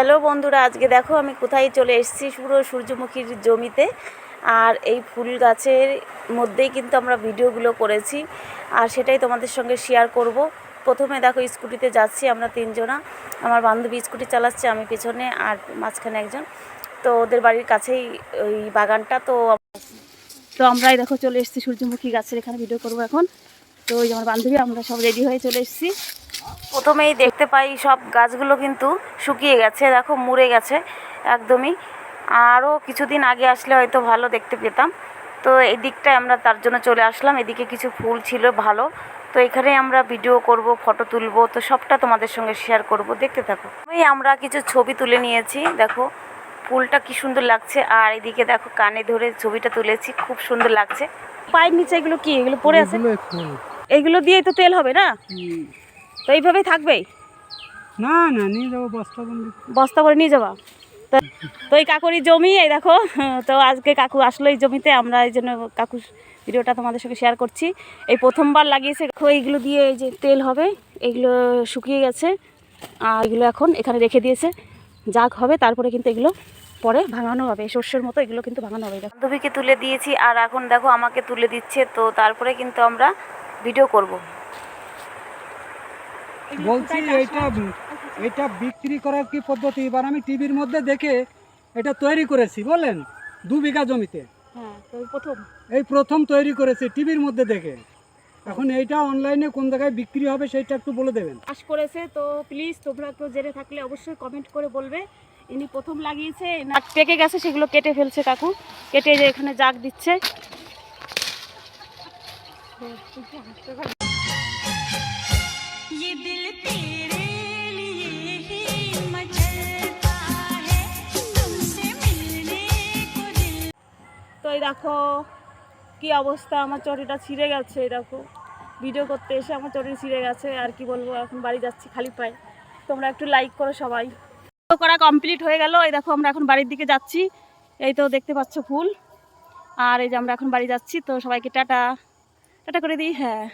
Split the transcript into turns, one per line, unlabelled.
Hello বন্ধুরা, আজকে দেখো আমি কোথায় চলে এসেছি, পুরো সূর্যমুখীর জমিতে। আর এই ফুল গাছের মধ্যেই কিন্তু আমরা ভিডিওগুলো করেছি, আর সেটাই তোমাদের সঙ্গে শেয়ার করব। প্রথমে দেখো স্কুটিতে যাচ্ছি আমরা তিনজনা। আমার বান্ধবী স্কুটি চালাচ্ছে, আমি পেছনে, আর মাঝখানে একজন। তো ওদের বাড়ির কাছেই ওই বাগানটা। তো আমরাই দেখো চলে এসেছি সূর্যমুখী গাছের এখানে ভিডিও করব এখন। তো ওই আমার বান্ধবী, আমরা সব রেডি হয়ে চলে এসেছি। প্রথমেই দেখতে পাই সব গাছগুলো কিন্তু শুকিয়ে গেছে, দেখো মুড়ে গেছে একদমই। আরও কিছুদিন আগে আসলে হয়তো ভালো দেখতে পেতাম। তো এই দিকটায় আমরা তার জন্য চলে আসলাম। এদিকে কিছু ফুল ছিল ভালো, তো এখানে আমরা ভিডিও করব, ফটো তুলব, তো সবটা তোমাদের সঙ্গে শেয়ার করব, দেখতে থাকো। আমরা কিছু ছবি তুলে নিয়েছি, দেখো ফুলটা কি সুন্দর লাগছে। আর এদিকে দেখো কানে ধরে ছবিটা তুলেছি, খুব সুন্দর লাগছে। পায়ের নিচে এগুলো কি, এগুলো পড়ে আছে? এইগুলো দিয়েই তো তেল হবে না? তো এইভাবেই থাকবেই?
না না, নিয়ে যাবো
বস্তা করে নিয়ে যাবা? তো এই কাকুরই জমি, এই দেখো। তো আজকে কাকু আসলো এই জমিতে, আমরা এই জন্য কাকুর ভিডিওটা তোমাদের সঙ্গে শেয়ার করছি। এই প্রথমবার লাগিয়েছে। দেখো এইগুলো দিয়ে এই যে তেল হবে, এগুলো শুকিয়ে গেছে, আর এগুলো এখন এখানে রেখে দিয়েছে। যাক হবে, তারপরে কিন্তু এগুলো পরে ভাঙানো হবে, শস্যের মতো এগুলো কিন্তু ভাঙানো হবে। বান্ধবীকে তুলে দিয়েছি, আর এখন দেখো আমাকে তুলে দিচ্ছে। তো তারপরে কিন্তু আমরা ভিডিও করব।
বলছি এটা বিক্রি করার কি পদ্ধতি? এবার আমি টিভির মধ্যে দেখে এটা তৈরি করেছি, বলেন 2 বিঘা জমিতে।
হ্যাঁ, তো
এই প্রথম তৈরি করেছি টিভির মধ্যে দেখে। এখন এইটা অনলাইনে কোন জায়গায় বিক্রি হবে সেটা একটু বলে দেবেন।
চাষ করেছে, তো প্লিজ তোমরা কেউ জেনে থাকলে অবশ্যই কমেন্ট করে বলবে। ইনি প্রথম লাগিয়েছে, না পেকে গেছে সেগুলো কেটে ফেলছে কাকু, কেটে যে এখানে জাগ দিচ্ছে। তো এই দেখো কি অবস্থা, আমার চটিটা ছিঁড়ে গেছে। দেখো ভিডিও করতে এসে আমার চটি ছিঁড়ে গেছে, আর কি বলবো। এখন বাড়ি যাচ্ছি খালি পায়ে। তোমরা একটু লাইক করো সবাই। করা কমপ্লিট হয়ে গেল। এই দেখো আমরা এখন বাড়ির দিকে যাচ্ছি। এই তো দেখতে পাচ্ছ ফুল। আর এই যে আমরা এখন বাড়ি যাচ্ছি। তো সবাইকে টাটা টাটা করে দিই। হ্যাঁ।